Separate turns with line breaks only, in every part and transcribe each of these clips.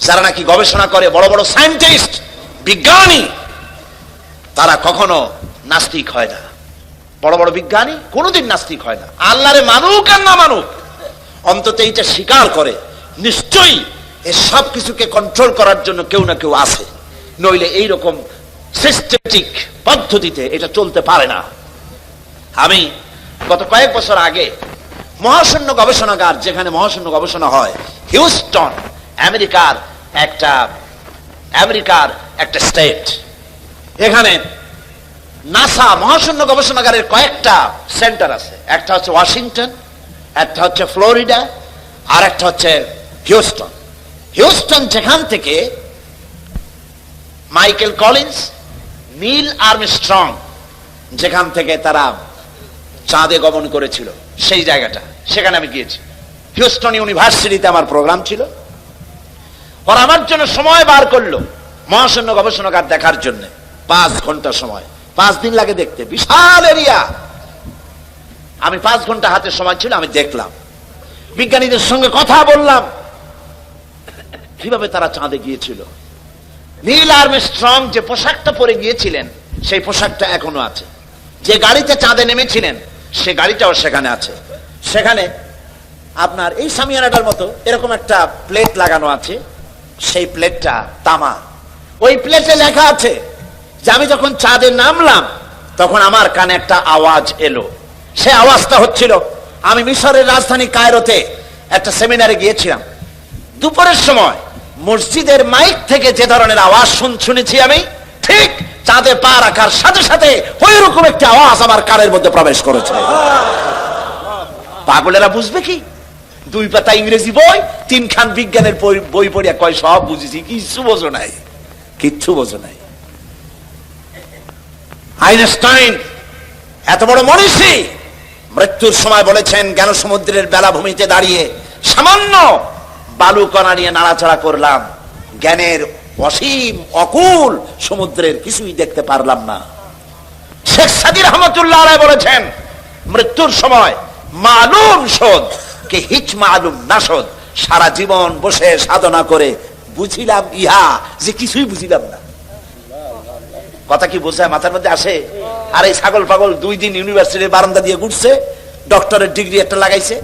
যারা নাকি গবেষণা করে, বড় বড় সায়েন্টিস্ট, বিজ্ঞানী, তারা কখনো নাস্তিক হয় না। বড় বড় বিজ্ঞানী কোনোদিন নাস্তিক হয় না। আল্লাহরে মানুক আর না মানুক, অন্তত এইটা স্বীকার করে নিশ্চয়ই এই সব কিছুকে কন্ট্রোল করার জন্য কেউ না কেউ আছে, নইলে এইরকম সিস্টেমেটিক পদ্ধতিতে এটা চলতে পারে না। আমি গত কয়েক বছর আগে মহাশূন্য গবেষণাগার, যেখানে মহাশূন্য গবেষণা হয়, হিউস্টন, আমেরিকার একটা স্টেট, এখানে নাসা মহাশূন্য গবেষণাগারের কয়েকটা সেন্টার আছে। একটা হচ্ছে ওয়াশিংটন, একটা হচ্ছে ফ্লোরিডা, আর একটা হচ্ছে হিউস্টন। হিউস্টন যেখান থেকে মাইকেল কলিন্স, নীল আর্মস্ট্রং যেখান থেকে তারা চাঁদে গমন করেছিল, সেই জায়গাটা, সেখানে আমি গিয়েছি। হিউস্টন ইউনিভার্সিটিতে আমার প্রোগ্রাম ছিল। ওরা আমার জন্য সময় বার করলো মহাশূন্য গবেষণাগার দেখার জন্য। 5 ঘন্টা সময়, 5 দিন লাগে দেখতে, বিশাল এরিয়া। আমি 5 ঘন্টা হাতে সময় ছিল, আমি দেখলাম, বিজ্ঞানীদের সঙ্গে কথা বললাম কিভাবে তারা চাঁদে গিয়েছিল। নীল আর্মস্ট্রং যে পোশাকটা পরে গিয়েছিলেন, সেই পোশাকটা এখনো আছে। যে গাড়িতে চাঁদে নেমেছিলেন, সে গাড়িটাও সেখানে আছে। সেখানে আপনার এই সামিয়ানাটার মতো এরকম একটা প্লেট লাগানো আছে, সেই প্লেটটা তামা। ওই প্লেটে লেখা আছে যে আমি যখন চাঁদে নামলাম তখন আমার কানে একটা আওয়াজ এলো। সে আওয়াজটা হচ্ছিল, আমি মিশরের রাজধানী কায়রোতে একটা সেমিনারে গিয়েছিলাম, দুপুরের সময় মসজিদের মাইক থেকে যে ধরনের আওয়াজ শুনেছি আমি, ঠিক চাঁদে পা রাখার সাথে সাথে ওই রকম একটা আওয়াজ আমার কানের মধ্যে প্রবেশ করেছে। পাগলেরা বুঝবে কি? 2 পাতা ইংরেজি বই, 3 খান বিজ্ঞানের বই পড়িয়া কয় সব বুঝেছি। কিচ্ছু বোঝো নাই, কিচ্ছু বোঝো নাই। আইনস্টাইন এত বড় মনীষী, মৃত্যুর সময় বলেছেন, জ্ঞান সমুদ্রের বেলাভূমিতে দাঁড়িয়ে সামান্য বালুকণা নিয়ে নাড়াচাড়া করলাম, জ্ঞানের অসীম অকুল সমুদ্রের কিছুই দেখতে পারলাম না। শেখ সাদী রহমতুল্লাহ আলাইহি বলেছেন, মৃত্যুর সময় মালুম শোধ কে হিচ মালুম না শোধ, সারা জীবন বসে সাধনা করে বুঝিলাম ইহা যে কিছুই বুঝিলাম না। কথা কি বোঝায়, মাথার মধ্যে আসে? আর এই ছাগল পাগল 2 দিন ইউনিভার্সিটির বারান্দা দিয়ে ঘুরছে, ডক্টরের ডিগ্রি একটা লাগাইছে,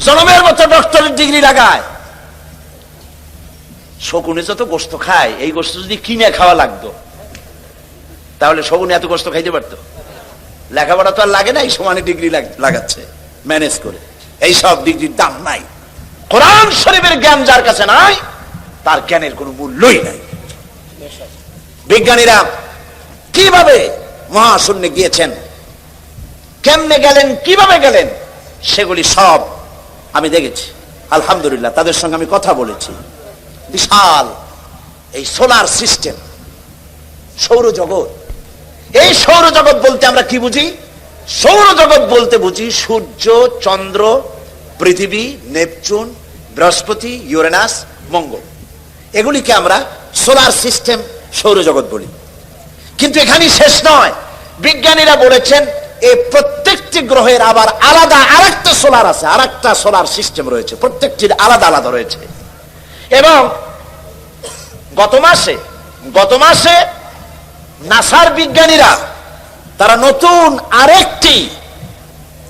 জনমের মতো ডক্টরের ডিগ্রি লাগায়। শকুনে যত গোস্ত খায়, এই গোস্ত যদি কিনে খাওয়া লাগতো তাহলে শকুনে এত গোস্ত খাইতে পারতো? লেখাপড়া তো আর লাগে না, এই সমানে ডিগ্রি লাগাচ্ছে ম্যানেজ করে। এই সব ডিগ্রির দাম নাই। কোরআন শরীফের জ্ঞান যার কাছে নাই, তার জ্ঞানের কোনো মূল্যই নাই। বিজ্ঞানীরা কিভাবে মহাশূন্যে গিয়েছেন, কেমনে গেলেন, কিভাবে গেলেন, সেগুলি সব আমি দেখেছি। আলহামদুলিল্লাহ, তাদের সঙ্গে আমি কথা বলেছি। বিশাল এই সোলার সিস্টেম, সৌরজগৎ। এই সৌরজগৎ বলতে আমরা কি বুঝি? সৌরজগৎ বলতে বুঝি সূর্য, চন্দ্র, পৃথিবী, নেপচুন, বৃহস্পতি, ইউরেনাস, মঙ্গল, এগুলিকে আমরা সোলার সিস্টেম, সৌরজগৎ বলি। কিন্তু এখানেই শেষ নয়। বিজ্ঞানীরা বলেছেন এই প্রত্যেকটি গ্রহের আবার আলাদা আরেকটা সোলার আছে, আরেকটা সোলার সিস্টেম রয়েছে, প্রত্যেকটির আলাদা আলাদা রয়েছে। এবং গত মাসে নাসার বিজ্ঞানীরা তারা নতুন আরেকটি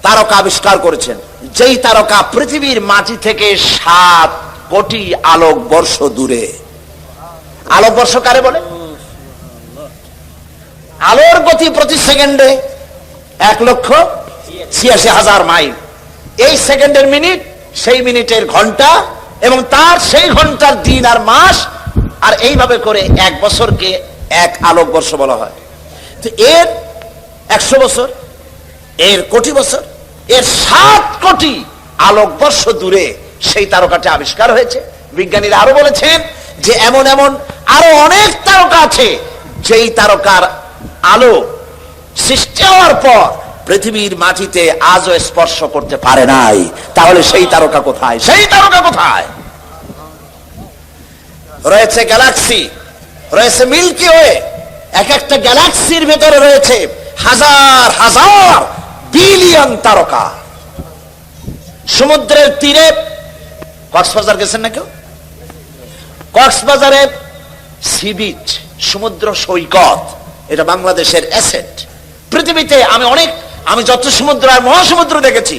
তারকা আবিষ্কার করেছেন, যেই তারকা পৃথিবীর মাটি থেকে 7 কোটি আলোকবর্ষ দূরে। আলোকবর্ষ কারে বলে? আলোর গতি প্রতি সেকেন্ডে 1,86,000 মাইল। এই সেকেন্ডের মিনিট, সেই মিনিটের ঘন্টা, এবং তার সেই ঘন্টার দিন আর মাস, আর এইভাবে করে 1 বছরকে 1 আলোকবর্ষ বলা হয়। তো এর 100 বছর, এর কোটি বছর, এর 7 কোটি আলোকবর্ষ দূরে সেই তারকাটি আবিষ্কার হয়েছে। বিজ্ঞানীরা আরো বলেছেন যে এমন এমন আরো অনেক তারকা আছে, যেই তারকার আলো সৃষ্টি হওয়ার পর পৃথিবীর মাটিতে আজও স্পর্শ করতে পারে নাই। তাহলে সেই তারকা কোথায়? সেই তারকা কোথায়? রয়েছে গ্যালাক্সি, রয়েছে মিল্কি ওয়ে। এক একটা গ্যালাক্সির ভেতরে রয়েছে হাজার হাজার বিলিয়ন তারকা। সমুদ্রের তীরে, কক্সবাজার গেছেন না কেউ? কক্সবাজারের সি বিচ, সমুদ্র সৈকত, এটা বাংলাদেশের অ্যাসেট। পৃথিবীতে আমি যত সমুদ্র আর মহাসমুদ্র দেখেছি,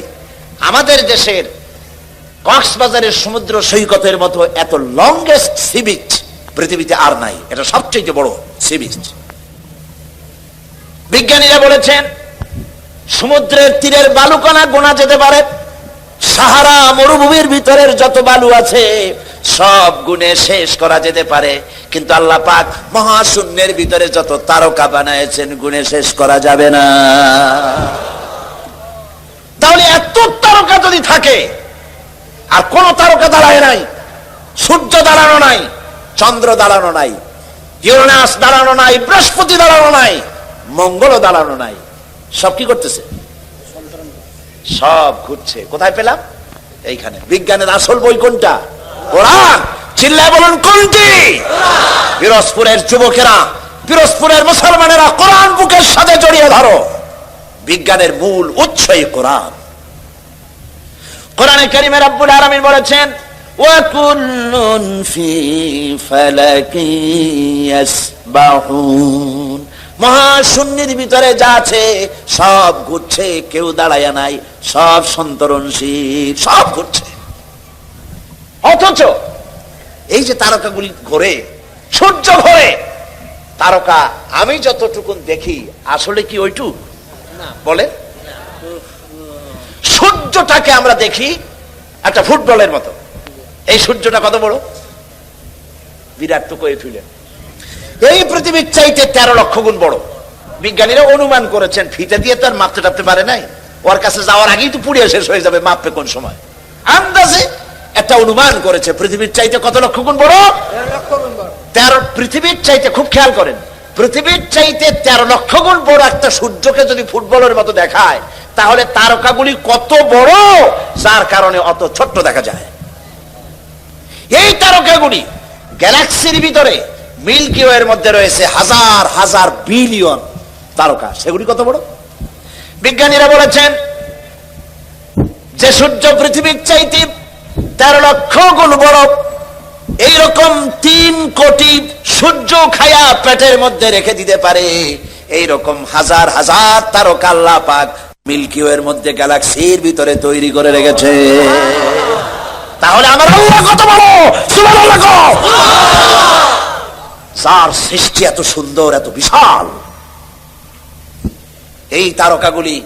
আমাদের দেশের কক্সবাজারের সমুদ্র সৈকতের মতো এত লংগেস্ট সি বিচ পৃথিবীতে আর নাই। এটা সবচেয়ে বড় সি বিচ। বিজ্ঞানীরা বলেছেন সমুদ্রের তীরের বালুকণা গোনা যেতে পারে। সাহারা মরুভূমির ভিতরের যত বালু আছে সব গুণে শেষ করা যেতে পারে, কিন্তু আল্লাহ পাক মহাশূন্যের ভিতরে যত তারকা বানাইছেন গুণে শেষ করা যাবে না। তাহলে এত তারকা যদি থাকে, আর কোন তারকা দাঁড়ায় নাই, সূর্য দাঁড়ানো নাই, চন্দ্র দাঁড়ানো নাই, ইউরেনাস দাঁড়ানো নাই, বৃহস্পতি দাঁড়ানো নাই, মঙ্গল দাঁড়ানো নাই, সব কি করতেছে? সব ঘুরছে। কোথায় পেলাম? এইখানে। বিজ্ঞানের আসল বই কোনটা? কোরআন। চিল্লায় বলুন কোনটি? পিরোজপুরের যুবকেরা, পিরোজপুরের মুসলমানেরা কোরআন বুকের সাথে জড়িয়ে ধরো। বিজ্ঞানের মূল উৎসই কোরআন। কোরআনে কারীমে রব্বুল আলামিন বলেছেন ওয়া কুল্লুন ফি ফালাকি ইয়াসবাহুন। মহাশূন্যের ভিতরে যা আছে সব ঘুরছে, কেউ দাঁড়ায় নাই, সব সন্তরণশীল, সব ঘুরছে। অথচ এই যে তারকাগুলি ঘোরে, সূর্য ঘোরে, তারকা আমি যতটুকু দেখি আসলে কি ওইটু বলে? সূর্যটাকে আমরা দেখি একটা ফুটবলের মতো। এই সূর্যটা কত বড়? বিরাট তো কয়ে ফেলেন। এই পৃথিবীর চাইতে 13 লক্ষ গুণ বড়। বিজ্ঞানীরা অনুমান করেছেন, ফিতে দিয়ে তো আর মাপতে টাপতে পারে নাই, ওর কাছে যাওয়ার আগেই তো পুড়িয়ে শেষ হয়ে যাবে, মাপবে কোন সময়? আন্দাজে একটা অনুমান করেছে পৃথিবীর চাইতে কত লক্ষ গুণ বড়? 13। পৃথিবীর চাইতে, খুব খেয়াল করেন, পৃথিবীর চাইতে 13 লক্ষ গুণ বড় একটা সূর্যকে যদি ফুটবলের মতো দেখায়, তাহলে তারকাগুলি কত বড়, যার কারণে অত ছোট্ট দেখা যায়। এই তারকাগুলি গ্যালাক্সির ভিতরে মিল্কি ওয়ের মধ্যে রয়েছে হাজার হাজার বিলিয়ন তারকা। সেগুলি কত বড়? বিজ্ঞানীরা বলেছেন যে সূর্য পৃথিবীর চাইতে 13 লক্ষ গুণ বড়, এইরকম 3 কোটি সূর্য খায়া পেটের মধ্যে রেখে দিতে পারে এইরকম হাজার হাজার তারকা আল্লাহ পাক মিল্কি ওয়ের মধ্যে গ্যালাক্সির ভিতরে তৈরি করে রেখেছে। তাহলে আমার আল্লাহ কত বড়! সুবহানাল্লাহ! যার সৃষ্টি এত সুন্দর, এত বিশাল, এই তারকাগুলি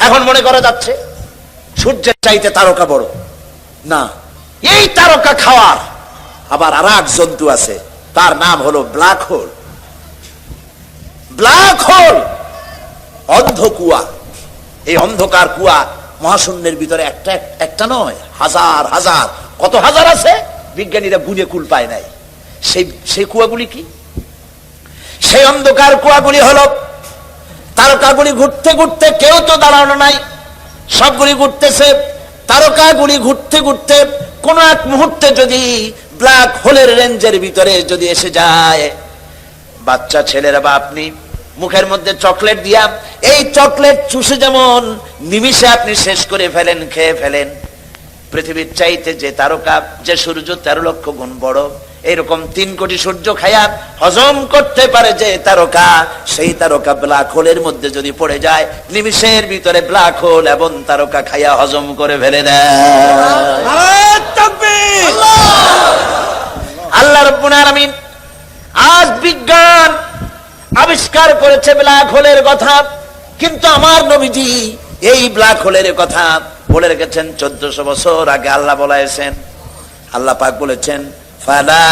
এখন মনে করা যাচ্ছে সূর্যের চাইতে তারকা বড় না। এই তারকা খাওয়ার আবার আর এক জন্তু আছে, তার নাম হলো ব্ল্যাক হোল। ব্ল্যাক হোল অন্ধ কুয়া। এই অন্ধকার কুয়া মহাশূন্যের ভিতরে একটা নয়, হাজার হাজার, কত হাজার আছে বিজ্ঞানীরা গুণে কুল পায় নাই। সেই কুয়াগুলি কি? সেই অন্ধকার কুয়াগুলি হলো তারকাগুলি ঘুরতে ঘুরতে, কেউ তো দাঁড়ানো নাই, সবগুলি ঘুরতেছে। তারকাগুলি ঘুরতে ঘুরতে কোন এক মুহূর্তে যদি ব্ল্যাক হোলের রেঞ্জের ভিতরে যদি এসে যায়, বাচ্চা ছেলেরা বা আপনি মুখের মধ্যে চকলেট দিয়া এই চকলেট চুষে যেমন নিমিষে আপনি শেষ করে ফেলেন, খেয়ে ফেলেন, পৃথিবীর চাইতে যে তারকা, যে সূর্য 13 লক্ষ গুণ বড়, এইরকম 3 কোটি সূর্য খায়া হজম করতে পারে যে তারকা, সেই তারকা ব্ল্যাক হোলের মধ্যে যদি পড়ে যায়, নিমিষের ভিতরে ব্ল্যাক হোল এবং তারকা খায়া হজম করে ফেলে দেয়। আল্লাহ রাব্বুল আলামিন আজ বিজ্ঞান আবিষ্কার করেছে ব্ল্যাক হোলের কথা, কিন্তু আমার নবীজি এই ব্ল্যাক হোলের কথা বলে রেখেছেন 1400 বছর আগে। আল্লাহ বলেছেন, আল্লাহ পাক বলেছেন ফালা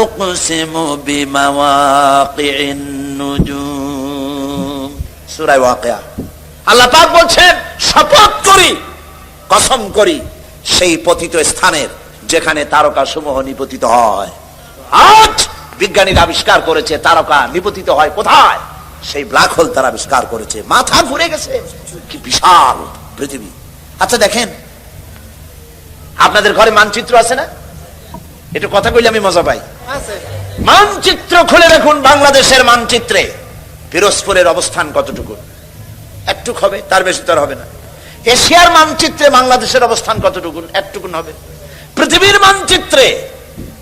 উকসিমু বিমাওয়াকিন নুজুম, সূরা ওয়াকিয়া। আল্লাহ পাক বলছেন শপথ করি, কসম করি সেই পতিত স্থানের যেখানে তারকা সমূহ নিপতিত হয়। আজ বিজ্ঞানীরা আবিষ্কার করেছে তারকা নিপতিত হয় কোথায়? সেই ব্ল্যাক হোল তারা আবিষ্কার করেছে। মাথা ঘুরে গেছে, কি বিশাল পৃথিবী। আচ্ছা দেখেন, আপনাদের ঘরে মানচিত্র আছে না? একটু কথা কইলে আমি মজা পাই। মানচিত্র খুলে দেখুন, বাংলাদেশের মানচিত্রে পিরোজপুরের অবস্থান কতটুকু? একটুক হবে, তার বেশি তার হবে না। এশিয়ার মানচিত্রে বাংলাদেশের অবস্থান কতটুকু? একটুকুন হবে। পৃথিবীর মানচিত্রে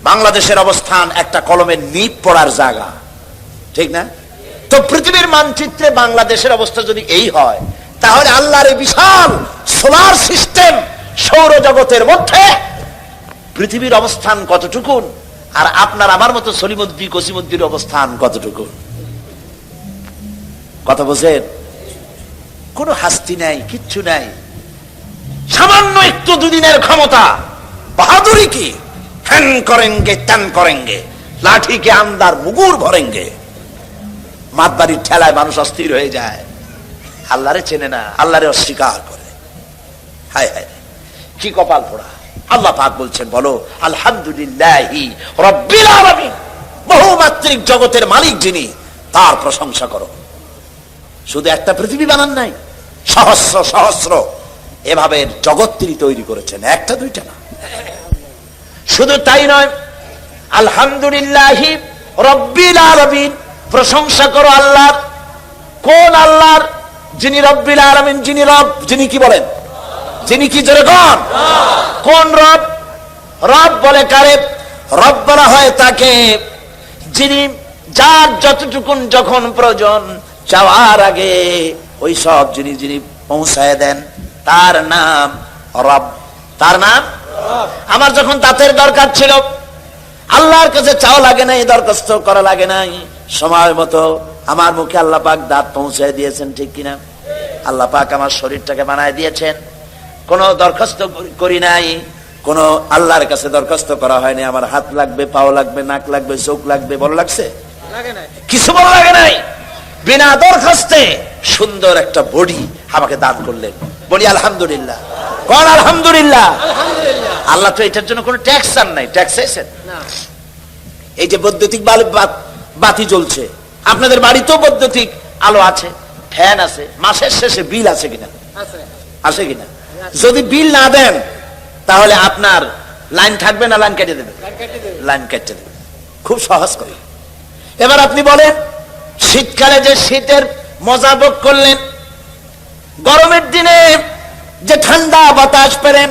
বাংলাদেশের অবস্থান একটা কলমের নিপ পড়ার জায়গা, ঠিক না? তো পৃথিবীর মানচিত্রে বাংলাদেশের অবস্থা যদি এই হয়, তাহলে আল্লাহর এই বিশাল সোলার সিস্টেম সৌরজগতের মধ্যে পৃথিবীর অবস্থান কতটুকু, আর আপনার আমার মতো সলিমুদ্দি কসিমুদ্দির অবস্থান কতটুকু? কথা বোঝেন? কোনো হাস্তি নাই, কিচ্ছু নাই, সামান্য একটু দুদিনের ক্ষমতা, বাহাদুরি কি, হ্যান করেঙ্গে ত্যান করেঙ্গে, লাঠিকে আন্দার মুগুর ভরেঙ্গে। মাতবাড়ির ঠেলায় মানুষ অস্থির হয়ে যায়, আল্লাহরে চেনে না, আল্লাহরে অস্বীকার করে। হায় হায়, কি কপাল পোড়া। আল্লাহ পাক বলছেন, বলো আলহামদুলিল্লাহি রাব্বিল আলামিন, বহুমাত্রিক জগতের মালিক যিনি, তার প্রশংসা করো। শুধু একটা পৃথিবী বানান নাই, সহস্র সহস্র এভাবে জগৎ তিনি তৈরি করেছেন, একটা দুইটা না। শুধু তাই নয়, আলহামদুলিল্লাহি রাব্বিল আলামিন, প্রশংসা করো আল্লাহর। কোন আল্লাহর? যিনি রব্বিল আলামিন, যিনি রব, যিনি কি বলেন, যিনি কি, জোরে কোন? কোন রব? রব বলে কারে? রব বলা হয় তাকে যিনি, যার যতটুকুন যখন প্রয়োজন চাওয়ার আগে ওই সব জিনিস যিনি পৌঁছায় দেন, তার নাম রব। তার নাম আমার যখন দাঁতের দরকার ছিল, আল্লাহর কাছে চাওয়া লাগে নাই, দরখাস্ত করা লাগে নাই, সময় মতো আমার মুখে আল্লাহ পাক দাঁত পৌঁছায় দিয়েছেন, ঠিক কিনা? আল্লাহ পাক আমার শরীরটাকে বানায় দিয়েছেন, কোনো দরখাস্ত করি নাই, কোন আল্লাহর কাছে দরখাস্ত করা হয়নি। আমার হাত লাগবে, পাও লাগবে, নাক লাগবে, চোখ লাগবে, বড় লাগছে? কিছু বড় লাগে নাই। বিনা দরখাস্তে সুন্দর একটা বডি আমাকে দান করলেন, বলি আলহামদুলিল্লাহ। কোন আলহামদুলিল্লাহ? আল্লাহ তো এটার জন্য কোনো ট্যাক্স চান নাই, ট্যাক্স চাইছেন? এই যে বৈদ্যুতিক বাতি জ্বলছে, আপনাদের বাড়িতেও বৈদ্যুতিক আলো আছে, ফ্যান আছে, মাসের শেষে বিল আছে কিনা? আছে কিনা? যদি বিল না দেন তাহলে আপনার লাইন থাকবে না লাইন কেটে দেবে? লাইন কেটে দেবে। খুব সহজ করে। এবার আপনি বলেন, শীতকালে যে শীতের মজা ভোগ করলেন, গরমের দিনে যে ঠান্ডা বাতাস পেলেন,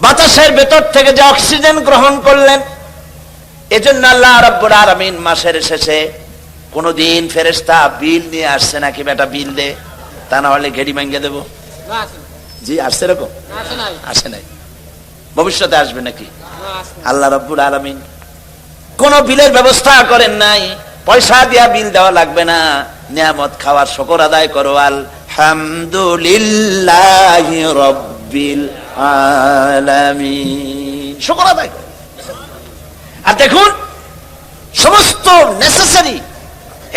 বাতাসের ভেতর থেকে যে অক্সিজেন গ্রহণ করলেন, এজন্য আল্লাহ রাব্বুল আলামিন মাসের শেষে কোনদিন ফেরেশতা বিল নিয়ে আসছে নাকি, বেটা বিল দে, তা না হলে ঘেড়ি ভাঙিয়ে দেবো? জি আসছে, এরকম আসে নাই, ভবিষ্যতে আসবে নাকি? আল্লাহ রাব্বুল আলামিন কোন বিলের ব্যবস্থা করেন নাই, পয়সা দিয়া বিল দেওয়া লাগবে না, নিয়ামত খাওয়ার শুকর আদায় করো, আলহামদুলিল্লাহি রাব্বিল আলামিন, শুকর আদায় করো। আর দেখুন, সমস্ত নেসেসারি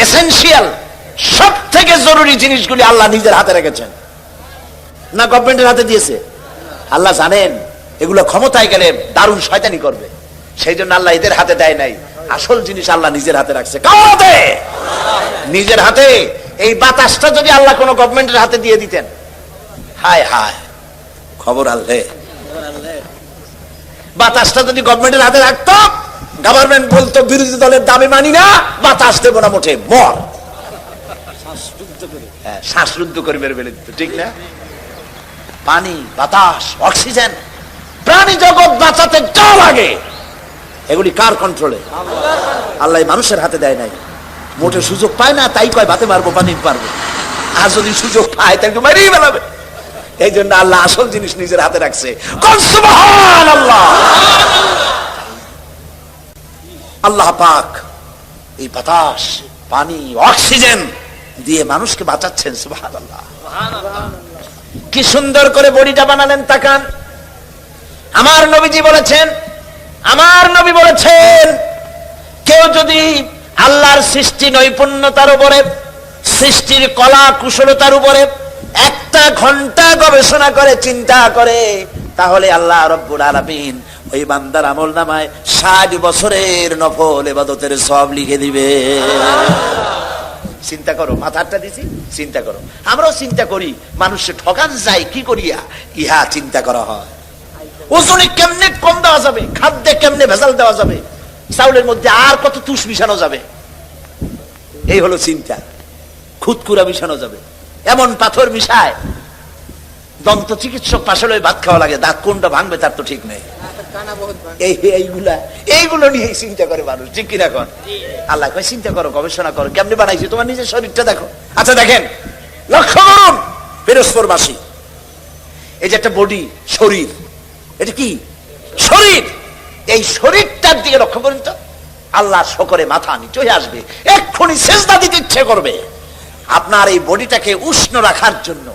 এসেনশিয়াল সব থেকে জরুরি জিনিসগুলি আল্লাহ নিজের হাতে রেখেছেন না গভর্নমেন্টের হাতে দিয়েছে? আল্লাহ জানেন এগুলো ক্ষমতায় গেলে দারুণ শয়তানি করবে, সেই জন্য আল্লাহ এদের হাতে দেয় নাই, আসল জিনিস আল্লাহ নিজের হাতে রাখছে। কাউতে নিজের হাতে। এই বাতাসটা যদি আল্লাহ কোন গভর্নমেন্টের হাতে দিয়ে দিতেন, হায় হায় খবর আল্লাহ। বাতাসটা যদি গভর্নমেন্টের হাতে রাখতো, গভর্নমেন্ট বলতো বিরোধী দলের দাবি মানি না, বাতাস দেবো না মোটে, মর, শ্বাসরুদ্ধ করে বের বেড়ে দিত, ঠিক না? পানি, বাতাস, অক্সিজেন, প্রাণী জগৎ বাঁচাতে যা লাগে এগুলি কার কন্ট্রোলে? আল্লাহ মানুষের হাতে দেয় নাই, মোটে সুযোগ পায় না, তাই কয় ভাতে মারবো, পানি পারবো, আর যদি সুযোগ পায় তাকে মারিয়ে ফেলাবে। এই জন্য আল্লাহ আসল জিনিস নিজের হাতে রাখছে। সুবহানাল্লাহ। আল্লাহ পাক এই বাতাস, পানি, অক্সিজেন দিয়ে মানুষকে বাঁচাচ্ছেন। সুবহানাল্লাহ। কি সুন্দর করে বডিটা বানালেন, তাকান। আমার নবীজি বলেছেন, আমার নবী বলেছেন, কেউ যদি আল্লাহর সৃষ্টি নৈপুণ্যতার উপরে, সৃষ্টির কলা কুশলতার উপরে একটা ঘন্টা গবেষণা করে, চিন্তা করে, তাহলে আল্লাহ রাব্বুল আলামিন ওই বান্দার আমলনামায় 60 বছরের নফল ইবাদতের সওয়াব লিখে দিবে। চিন্তা করো, মাথাটা দিছি, চিন্তা করো। আমরাও চিন্তা করি, মানুষে ঠকান যায় কি করিয়া, ইহা চিন্তা করা হয়। ওজনে কেমনে কম দেওয়া যাবে, খাদ্যে কেমনে ভেজাল দেওয়া যাবে, চাউলের মধ্যে আর কত তুষ মিশানো যাবে, এই হলো চিন্তা। খুদকুরা মিশানো যাবে, এমন পাথর মিশায়, দন্ত চিকিৎসক পাশে ভাত খাওয়া লাগে, দাঁত কোনটা ভাঙবে তার তো ঠিক নেই। এইগুলো নিয়ে চিন্তা করে মানুষ, ঠিক কিনা কন? আল্লাহ কয় চিন্তা করো, গবেষণা করো, কেমনে বানাইছি, তোমার নিজের শরীরটা দেখো। আচ্ছা দেখেন, লক্ষ্য করুন পিরোজপুরবাসী, এই যে একটা বডি, শরীর, এটা কি শরীর, এই শরীরটার দিকে লক্ষ্য করুন তো। আল্লাহ শকরে মাথা নিচে হয়ে আসবে, এক্ষুনি সেজদা দিতে ইচ্ছে করবে। আপনার এই বডিটাকে উষ্ণ রাখার জন্য,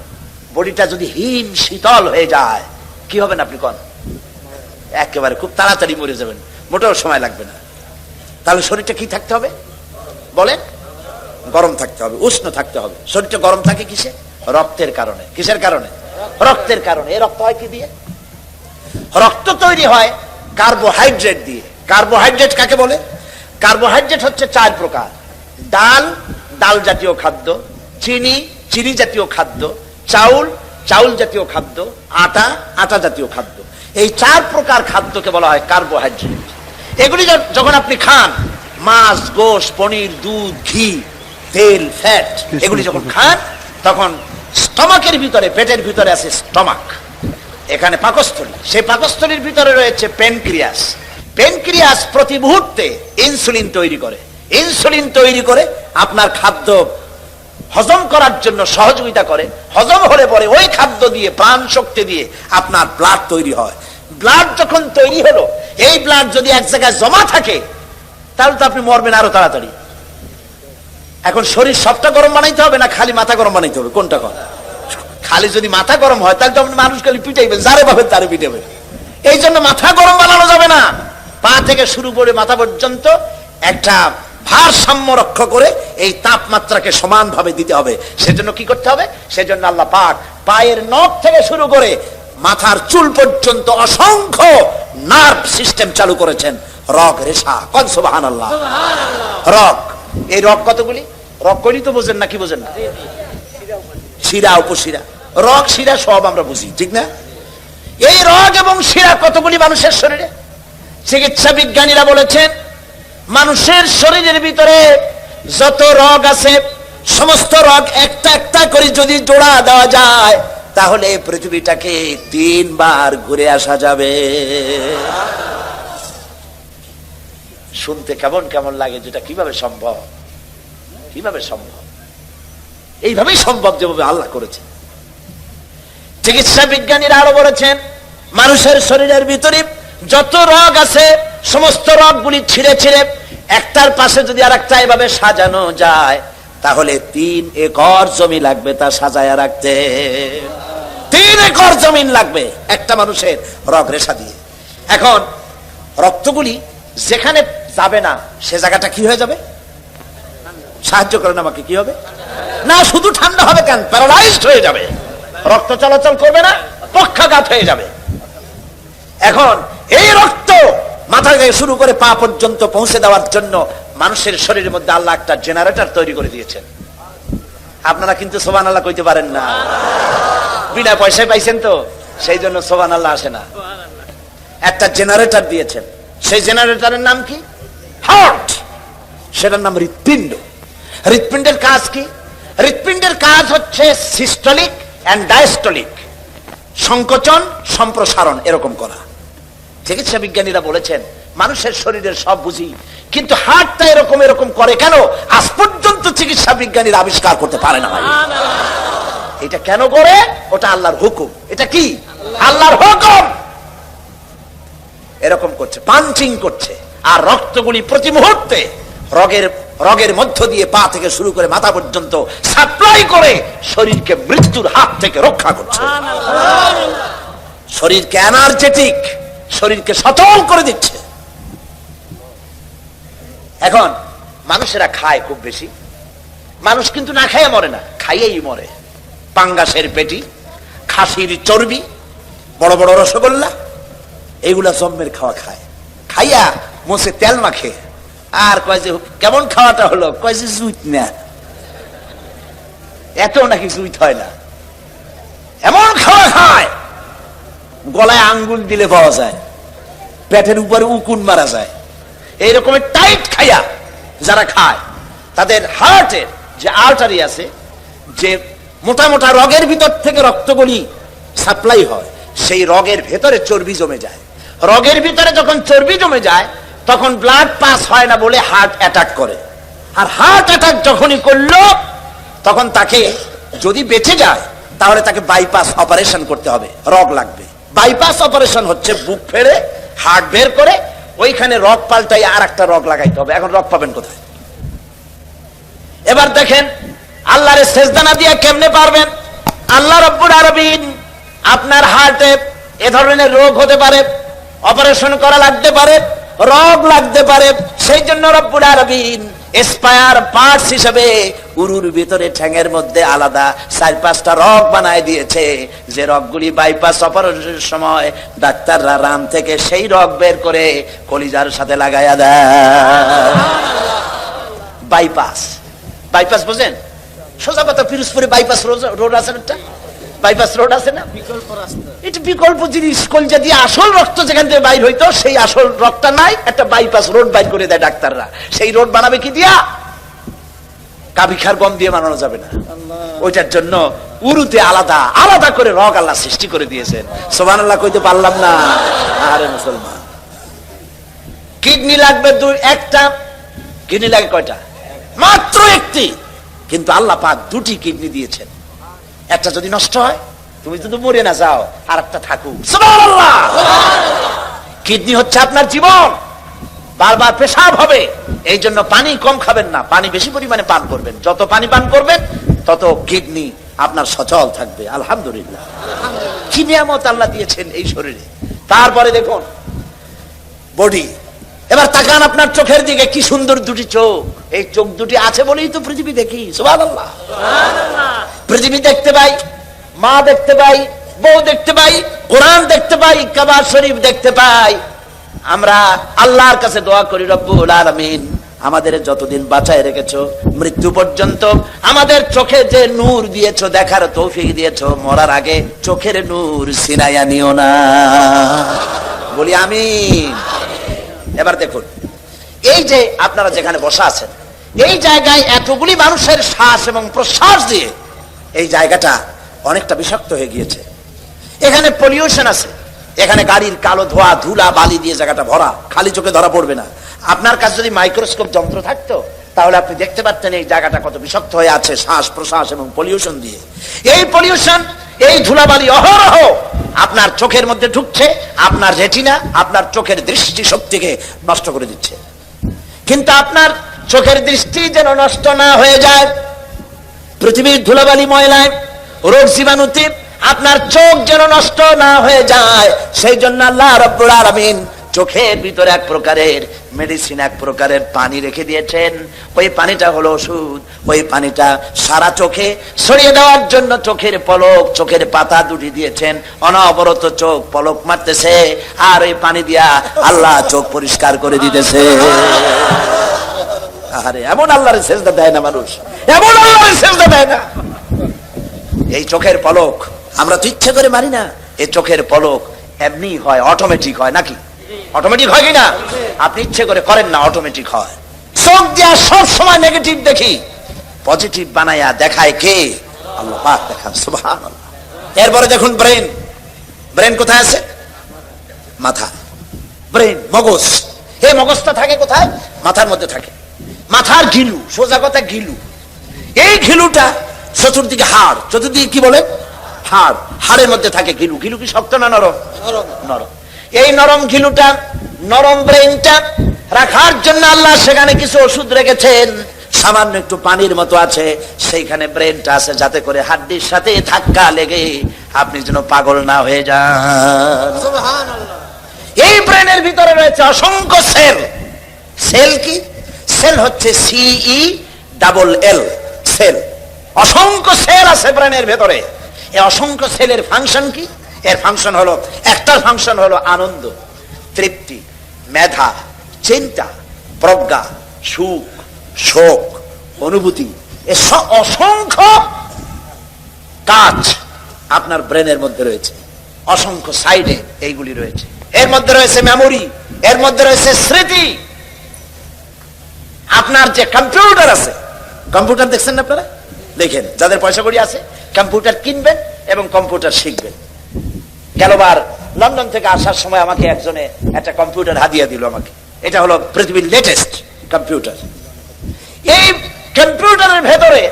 বডিটা যদি হিম শীতল হয়ে যায় কি হবেন আপনি কন? একেবারে খুব তাড়াতাড়ি মরে যাবেন, মোটেও সময় লাগবে না। তাহলে শরীরটা কি থাকতে হবে বলেন? গরম থাকতে হবে, উষ্ণ থাকতে হবে। শরীরটা গরম থাকে কিসে? রক্তের কারণে। কিসের কারণে? রক্তের কারণে। এই রক্ত হয় কি দিয়ে? রক্ত তৈরি হয় কার্বোহাইড্রেট দিয়ে। কার্বোহাইড্রেট কাকে বলে? কার্বোহাইড্রেট হচ্ছে 4 প্রকার: ডাল, ডাল জাতীয় খাদ্য; চিনি, চিনি জাতীয় খাদ্য; চাউল, চাউল জাতীয় খাদ্য; আটা, আটা জাতীয় খাদ্য। এই 4 প্রকার খাদ্যকে বলা হয় কার্বোহাইড্রেট। এগুলি যখন আপনি খান, মাছ, গোশ, পনির, দুধ, ঘি, তেল, ফ্যাট, এগুলি যখন খান, তখন স্টমাকের ভিতরে, পেটের ভিতরে আছে স্টমাক, এখানে পাকস্থলী। সেই পাকস্থলীর ভিতরে রয়েছে প্যানক্রিয়াস। প্যানক্রিয়াস প্রতি মুহূর্তে ইনসুলিন তৈরি করে। ইনসুলিন তৈরি করে আপনার খাদ্য হজম করার জন্য সহযোগিতা করে। হজম হলে পরে ওই খাদ্য দিয়ে, প্রাণ শক্তি দিয়ে আপনার ব্লাড তৈরি হয়। ব্লাড যখন তৈরি হলো, এই ব্লাড যদি এক জায়গায় জমা থাকে তাহলে তো আপনি মরবেন আরো তাড়াতাড়ি। এখন শরীর সবটা গরম বানাইতে হবে না খালি মাথা গরম বানাইতে হবে? কোনটা কথা? খালি যদি মাথা গরম হয় তাহলে তো আপনি মানুষ খালি পিটাইবেন, যারে পাবেন তারে পিটাবেন। এই জন্য মাথা গরম বানানো যাবে না। পা থেকে শুরু করে মাথা পর্যন্ত একটা ভারসাম্য রক্ষা করে এই তাপমাত্রাকে সমানভাবে দিতে হবে। সেজন্য কি করতে হবে? সেজন্য আল্লাহ পাক পায়ের নখ থেকে শুরু করে মাথার চুল পর্যন্ত অসংখ্য নার্ভ সিস্টেম চালু করেছেন, রগ রেশা। কোন সুবহানাল্লাহ। রগ, এই রগ কতগুলি? রগ করি তো বোঝেন না, কি বোঝেন না? শিরা, উপশিরা, রগ, শিরা সব আমরা বুঝি, ঠিক না? এই রগ এবং শিরা কতগুলি মানুষের শরীরে? চিকিৎসা বিজ্ঞানীরা বলেছেন মানুষের শরীরের ভিতরে যত রগ আছে, সমস্ত রগ একটা একটা করে যদি জোড়া দেওয়া যায় তাহলে পৃথিবীটাকে 3 বার ঘুরে আসা যাবে। শুনতে কেমন কেমন লাগে, যেটা কিভাবে সম্ভব? কিভাবে সম্ভব? এইভাবেই সম্ভব যেভাবে আল্লাহ করেছে। চিকিৎসা বিজ্ঞানীরা আরো বলেছেন মানুষের শরীরের ভিতরে যত রগ আছে সমস্ত রগগুলি ছিঁড়ে ছিঁড়ে একটার পাশে যদি আরেকটা এভাবে সাজানো যায় তাহলে 3 একর জমি লাগবে তা সাজায়া রাখতে। 3 একর জমিন লাগবে একটা মানুষের রগ রেশা দিয়ে। এখন রক্তগুলি যেখানে যাবে না সে জায়গাটা কি হয়ে যাবে? সাহায্য করেন আমাকে, কি হবে? না শুধু ঠান্ডা হবে কেন, প্যারালাইজড হয়ে যাবে, রক্ত চলাচল করবে না, পক্ষাঘাত হয়ে যাবে। এখন এই রক্ত মাথা থেকে শুরু করে পা পর্যন্ত পৌঁছে দেওয়ার জন্য মানুষের শরীরের মধ্যে আল্লাহ একটা জেনারেটর তৈরি করে দিয়েছেন। আপনারা কিন্তু সুবহানাল্লাহ কইতে পারেন না, বিনা পয়সায় পাইছেন তো, সেই জন্য সুবহানাল্লাহ আসে না। একটা জেনারেটর দিয়েছেন, সেই জেনারেটরের নাম কি? হার্ট। সেটার নাম হৃৎপিণ্ড। হৃৎপিণ্ডের কাজ কি? হৃৎপিণ্ডের কাজ হচ্ছে সিস্টোলিক এন্ড ডায়াস্টোলিক, সংকোচন সম্প্রসারণ এরকম করা। চিকিৎসা বিজ্ঞানীরা বলেছেন মানুষের শরীরের সব বুঝি, কিন্তু হার্টটা এরকম এরকম করে কেন আজ পর্যন্ত চিকিৎসা বিজ্ঞানীরা আবিষ্কার করতে পারে না। এটা কেন করে? ওটা আল্লাহর হুকুম। এটা কি? আল্লাহর হুকুম। এরকম করছে, পাঞ্চিং করছে, আর রক্তগুলি প্রতি মুহূর্তে রগের মধ্য দিয়ে পা থেকে শুরু করে মাথা পর্যন্ত সাপ্লাই করে শরীরকে মৃত্যুর হাত থেকে রক্ষা করছে। শরীরকে এনার্জেটিক, শরীরকে সচল করে দিচ্ছে। এখন মানুষেরা খায় খুব বেশি, মানুষ কিন্তু না খাইয়ে মরে না, খাইয়েই মরে। পাঙ্গাসের পেটি, খাসির চর্বি, বড় বড় রসগোল্লা, এইগুলা জম্মের খাওয়া খায়। খাইয়া মোছে তেল মাখে আর কয় যে কেমন খাওয়াটা হলো, কয় যে জুইত না, এত নাকি জুইত হয় না, এমন খাওয়া খায় গলায় আঙ্গুল দিলে পাওয়া যায়, পেটের উপরে উকুন মারা যায়। এই রকমের টাইট খাইয়া যারা খায় তাদের হার্টের যে আর্টারি আছে, যে মোটা মোটা রগের ভিতর থেকে রক্তগুলি সাপ্লাই হয়, সেই রগের ভেতরে চর্বি জমে যায়। রগের ভিতরে যখন চর্বি জমে যায় তখন ব্লাড পাস হয় না বলে হার্ট অ্যাটাক করে। আর হার্ট অ্যাটাক যখনই করলো তখন তাকে যদি বেঁচে যায় তাহলে তাকে বাইপাস অপারেশন করতে হবে, রগ লাগবে। বাইপাস অপারেশন হচ্ছে বুক ফেড়ে হার্ট বের করে ওইখানে রগ পাল্টাই আর একটা রগ লাগাইতে হবে। এখন রগ পাবেন কোথায়? এবার দেখেন আল্লাহরে সেজদা না দিয়ে কেমনে পারবেন? আল্লাহ রাব্বুল আলামিন আপনার হার্টে এ ধরনের রোগ হতে পারে, অপারেশন করা লাগতে পারে, রোগ লাগতে পারে, সেই জন্য রব্বুল আলামিন স্পায়ার পার্টস হিসেবে উরুর ভিতরে ঠ্যাঙের মধ্যে আলাদা 4-5টা রগ বানায় দিয়েছে, যে রগগুলি বাইপাস অপারেশনের সময় ডাক্তাররা রান থেকে সেই রগ বের করে কলিজার সাথে লাগাইয়া দেয়। বাইপাস, বাইপাস বুঝেন? সোজা কথা, পিরোজপুরে বাইপাস রোড আছে একটা, বাইপাস রোড আছে না, এটা বিকল্প জিনিস। কলজা দিয়ে আসল রক্ত যেখান থেকে বাইর হইতো সেই আসল রক্তটা নাই, একটা বাইপাস রোড বাইর করে দেয় ডাক্তাররা। সেই রোড বানাবে কি দিয়া? কাবিখার গম দিয়ে বানানো যাবে না। ওইটার জন্য উরুতে আলাদা আলাদা করে রগ আল্লাহ সৃষ্টি করে দিয়েছেন। সুবহানাল্লাহ কইতে পারলাম না। আরে মুসলমান, কিডনি লাগবে একটা। কিডনি লাগে কয়টা? মাত্র একটি। কিন্তু আল্লাহ পাক 2টি কিডনি দিয়েছেন। একটা যদি নষ্ট হয় তুমি যদি মরে না যাও আর একটা থাকুক। সুবহানাল্লাহ। কিডনি হচ্ছে আপনার জীবন, বারবার পেশাব হবে, এই জন্য পানি কম খাবেন না, পানি বেশি পরিমাণে পান করবেন। যত পানি পান করবেন তত কিডনি আপনার সচল থাকবে। আলহামদুলিল্লাহ, কি নিয়ামত আল্লাহ দিয়েছেন এই শরীরে। তারপরে দেখুন বডি। এবার তাকান আপনার চোখের দিকে, কি সুন্দর 2টি চোখ। এই চোখ 2টি আছে বলেই তো পৃথিবী দেখি। সুবহানাল্লাহ। পৃথিবী দেখতে পাই, মা দেখতে পাই, বউ দেখতে পাই, কোরআন দেখতে পাই, কাবা শরীফ দেখতে পাই। আমরা আল্লাহর কাছে দোয়া করি, রব্বুল আলামিন আমাদের যতদিন বাঁচায় রেখেছো মৃত্যু পর্যন্ত আমাদের চোখে যে নূর দিয়েছো, দেখার তৌফিক দিয়েছো, মরার আগে চোখের নূর ছিনাইয়া নিও না। বলি আমিন। এবার দেখুন, এই যে আপনারা যেখানে বসা আছেন এই জায়গায় এতগুলি মানুষের শ্বাস এবং প্রশ্বাস দিয়ে এই জায়গাটা অনেকটা বিষাক্ত হয়ে গিয়েছে। এখানে পলিউশন আছে, এখানে গাড়ির কালো ধোয়া, ধুলা, বালি দিয়ে জায়গাটা ভরা, খালি চোখে ধরা পড়বে না। আপনার কাছে যদি মাইক্রোস্কোপ যন্ত্র থাকতো তাহলে আপনি দেখতে পারতেন এই জায়গাটা কত বিষাক্ত হয়ে আছে শ্বাস প্রশ্বাস এবং পলিউশন দিয়ে। এই পলিউশন, এই ধুলাবালি অহরহ আপনার চোখের মধ্যে ঢুকছে, আপনার রেটিনা, আপনার চোখের দৃষ্টি শক্তিকে নষ্ট করে দিচ্ছে। কিন্তু আপনার চোখের দৃষ্টি যেন নষ্ট না হয়ে যায় পৃথিবীর ধুলাবালি ময়লায়, রোগ জীবাণুতে আপনার চোখ যেন নষ্ট না হয়ে যায়, সেই জন্য আল্লাহ রাব্বুল আলামিন চোখের ভিতরে এক প্রকারের মেডিসিন, এক প্রকারের পানি রেখে দিয়েছেন। ওই পানিটা হলো ওষুধ। ওই পানিটা সারা চোখে ছড়িয়ে দেওয়ার জন্য চোখের পলক, চোখের পাতা 2টি দিয়েছেন। অনবরত চোখ পলক মারতেছে আর এই পানি দিয়া আল্লাহ চোখ পরিষ্কার করে দিতেছে। আরে এমন আল্লাহর সেজদা দেয় না মানুষ, এমন আল্লাহর সেজদা দেয় না। এই চোখের পলক আমরা তো ইচ্ছে করে মারি না। এই চোখের পলক এমনি হয়, অটোমেটিক হয় নাকি? অটোমেটিক হয় কিনা? আপনি ইচ্ছে করে করেন না, অটোমেটিক হয়। চোখ দিয়া সব সময় নেগেটিভ দেখি, পজিটিভ বানায়া দেখায় কে? আল্লাহ পাক দেখান। সুবহানাল্লাহ। এরপরে দেখুন ব্রেন। ব্রেন কোথায় আছে? মাথা। ব্রেন, মগজ। এই মগজটা থাকে কোথায়? মাথার মধ্যে থাকে। মাথার ঘিলু, সোজা কথা ঘিলু। এই ঘিলুটা চতুর্দিকে হাড়, চতুর্দিকে কি বলে? হাড়। হাড়ের মধ্যে থাকে ঘিলু। ঘিলু কি শক্ত না নরম? নরম। এই নরম ঘিলুটা, নরম ব্রেনটা রাখার জন্য আল্লাহ সেখানে কিছু ওষুধ রেখেছেন। সামান্য একটু পানির মতো আছে, সেইখানে ব্রেনটা আছে, যাতে করে হাড্ডির সাথে ধাক্কা লেগে আপনি যেন পাগল না হয়ে যান। সুবহানাল্লাহ। এই ব্রেনের ভিতরে রয়েছে অসংখ্য সেল। সেল কি? সেল হচ্ছে CELL, সেল। অসংখ্য সেল আছে ব্রেনের ভেতরে। এই অসংখ্য সেলের ফাংশন কি? এর ফাংশন হলো, একটা ফাংশন হলো আনন্দ, তৃপ্তি, মেধা, চিন্তা, প্রজ্ঞা, সুখ, শোক, অনুভূতি। অসংখ্য কাজ আপনার ব্রেনের মধ্যে রয়েছে। অসংখ্য সাইডে এইগুলি রয়েছে। এর মধ্যে রয়েছে মেমোরি, এর মধ্যে রয়েছে স্মৃতি। আপনার যে কম্পিউটার আছে, কম্পিউটার দেখছেন না আপনারা? দেখেন, যাদের পয়সা কড়ি আছে কম্পিউটার কিনবেন এবং কম্পিউটার শিখবেন। গেলবার লন্ডন থেকে আসার সময় আমাকে একজনে একটা কম্পিউটার হাদিয়া দিল আমাকে। এটা হলো পৃথিবীর লেটেস্ট কম্পিউটার। এই কম্পিউটারের ভেতরে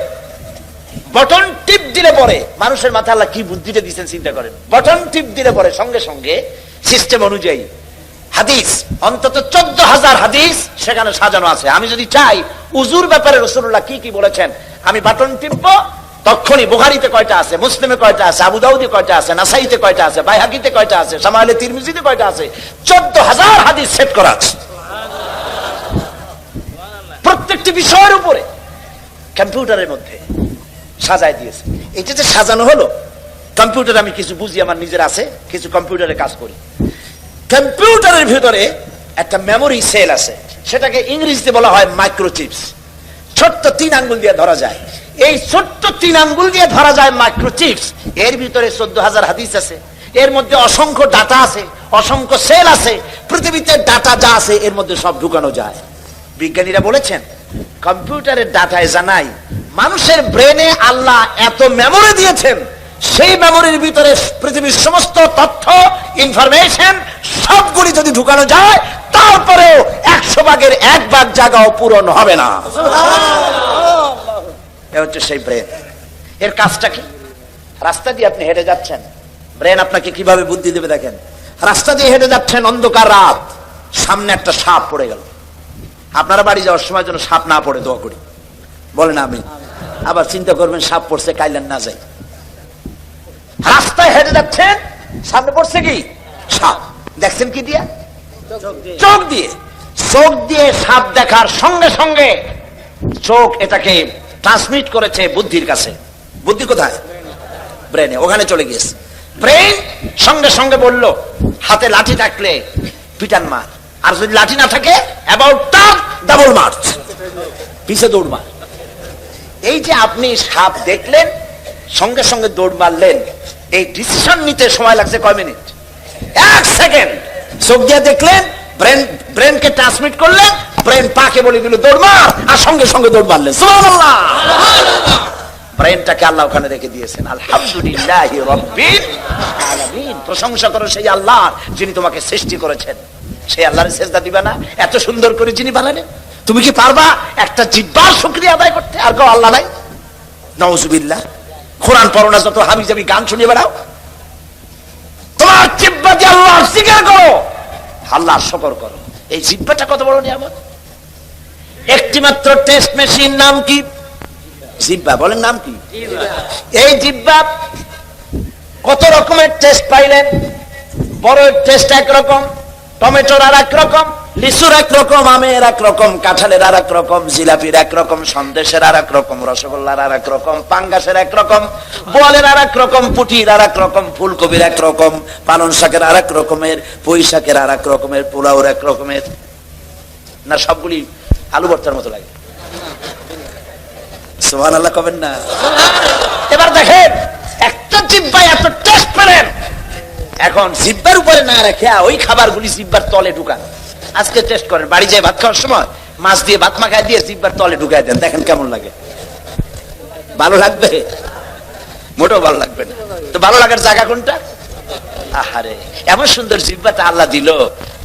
বটন টিপ দিলে পরে, মানুষের মাথায় আল্লাহ কি বুদ্ধিটা দিচ্ছেন চিন্তা করেন, বটন টিপ দিলে পরে সঙ্গে সঙ্গে সিস্টেম অনুযায়ী হাদিস, অন্তত 14,000 হাদিস সেখানে সাজানো আছে। আমি যদি চাই উজুর ব্যাপারে রাসূলুল্লাহ কি কি বলেছেন, আমি বাটন টিপবো, তখনই বুখারীতে কয়টা আছে, মুসলিমে কয়টা আছে, আবু দাউদে কয়টা আছে, নাসাইতে কয়টা আছে, বাইহাকিতে কয়টা আছে, শামাইলে তিরমিজিতে কয়টা আছে, 14,000 হাদিস সেট করা আছে প্রত্যেকটি বিষয়ের উপরে কম্পিউটারের মধ্যে সাজায় দিয়েছে। এটা যে সাজানো হলো, কম্পিউটার আমি কিছু বুঝি, আমার নিজের আছে, কিছু কম্পিউটারে কাজ করি। কম্পিউটারের ভিতরে একটা মেমোরি সেল আছে, সেটাকে ইংরেজিতে বলা হয় মাইক্রোচিপস। ছোট্ট 3 আঙ্গুল দিয়ে ধরা যায়, এই ছোট্ট 3 আঙ্গুল দিয়ে ধরা যায় মাইক্রোচিপস। এর ভিতরে 14,000 হাদিস আছে, এর মধ্যে অসংখ্য ডাটা আছে, অসংখ্য সেল আছে, পৃথিবীতে ডাটা যা আছে এর মধ্যে সব ঢুকানো যায়। বিজ্ঞানীরা বলেছেন কম্পিউটারের ডাটায় জানাই মানুষের ব্রেনে আল্লাহ এত মেমোরি দিয়েছেন, সেই মেমোরির ভিতরে পৃথিবীর সমস্ত তথ্য, ইনফরমেশন সবগুলি যদি ঢুকানো যায়, তারপরেও 100 ভাগের 1 ভাগ জায়গাও পূরণ হবে না। এ হচ্ছে সেই ব্রেন। এর কাজটা কি? রাস্তা দিয়ে আপনি হেঁটে যাচ্ছেন, ব্রেন আপনাকে কিভাবে বুদ্ধি দেবে দেখেন। রাস্তা দিয়ে হেঁটে যাচ্ছেন, অন্ধকার রাত, সামনে একটা সাপ পড়ে গেল। আপনারা বাড়ি যাওয়ার সময় যেন সাপ না পড়ে দোয়া করি, বলেন আমি। আবার চিন্তা করবেন সাপ পড়ছে, কাইলেন না যাই। রাস্তায় হেঁটে যাচ্ছেন, সামনে পড়ছে কি? সাপ। দেখছেন কি দিয়ে? চোখ দিয়ে। চোখ দিয়ে সাপ দেখার সঙ্গে সঙ্গে চোখ এটাকে ট্রান্সমিট করেছে বুদ্ধির কাছে। বুদ্ধি কোথায়? ব্রেনে। ওখানে চলে গিয়েছে। ব্রেন সঙ্গে সঙ্গে বলল হাতে লাঠি থাকলে পিটান মার, আর যদি লাঠি না থাকে অ্যাবাউট টার্ন ডাবল মার্চ, পিছে দৌড় মার। এই যে আপনি সাপ দেখলেন, সঙ্গে সঙ্গে দৌড় মারলেন, এই ডিসিশন নিতে সময় লাগছে কয় মিনিট? 1 সেকেন্ড। চোখ দিয়ে দেখলেন, ব্রেনকে ট্রান্সমিট করলেন, ব্রেন পাকে বলে দিল দৌড় মার, আর সঙ্গে সঙ্গে দৌড় মারলেন। সুবহানাল্লাহ। ব্রেনটাকে আল্লাহ ওখানে রেখে দিয়েছেন। আলহামদুলিল্লাহি রাব্বিল আলামিন। প্রশংসা করো সেই আল্লাহ যিনি তোমাকে সৃষ্টি করেছেন। সেই আল্লাহর সিজদা দিবা না? এত সুন্দর করে যিনি বানালেন, তুমি কি পারবা একটা জিহ্বার শুকরিয়া আদায় করতে? আর কেউ আল্লাহ নাই? নাউজুবিল্লাহ। কোরআন পড়ো না, যত হাবিজাবি গান শুনিয়ে বেড়াও। তোমার জিহ্বা দিয়ে আল্লাহর জিকির করো, আল্লাহর শুকর করো। এই জিহ্বাটা কত বড় নিয়ামত। একটি মাত্র টেস্ট মেশিন, নাম কি? জিহ্বা। বলেন নাম কি? এই জিহ্বা কত রকমের টেস্ট পাইলেন। বড়ের টেস্ট একরকম, টমেটোর আর এক রকম, লিচুর এক রকম, আমের এক রকম, কাঁঠালের আর এক রকম, জিলাপির এক রকম, সন্দেশের আর এক রকম, রসগোল্লার আর এক রকম, পাঙ্গাসের এক রকম, বোয়ালের আর এক রকম, পুঁটির আর এক রকম, ফুলকপির এক রকম, পালং শাকের আর এক রকমের, পুঁই শাকের আর এক রকমের, পোলাওর এক রকমের। না সবগুলি আলু ভর্তার মতো লাগে? সুবহানাল্লাহ কবেন না? এবার দেখেন, একটা জিহ্বায় এত টেস্ট পেলেন, এখন জিহ্বার উপরে না রেখে ওই খাবারগুলি জিহ্বার তলে ঢুকান। আজকে টেস্ট করেন, বাড়ি যায় ভাত খাওয়ার সময় মাছ দিয়ে ভাত মাখায় দিয়ে জিহ্বার তলে ঢুকায় দেন, দেখেন কেমন লাগে। ভালো লাগবে? মোটেও ভালো লাগবে না। তো ভালো লাগার জায়গা কোনটা? আহারে, এমন সুন্দর জিহ্বাটা আল্লাহ দিল।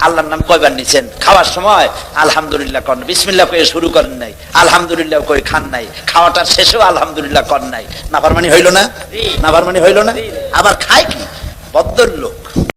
আল্লাহর নাম কয়বার নিছেন? খাওয়ার সময় আলহামদুলিল্লাহ করেন, বিসমিল্লাহ কয়ে শুরু করেন নাই, আলহামদুলিল্লাহ কয়ে খান নাই, খাওয়াটার শেষেও আলহামদুলিল্লাহ করেন নাই। নাফরমানি হইল না? নাফরমানি হইল না? আবার খায় কি? বদ্দর লোক।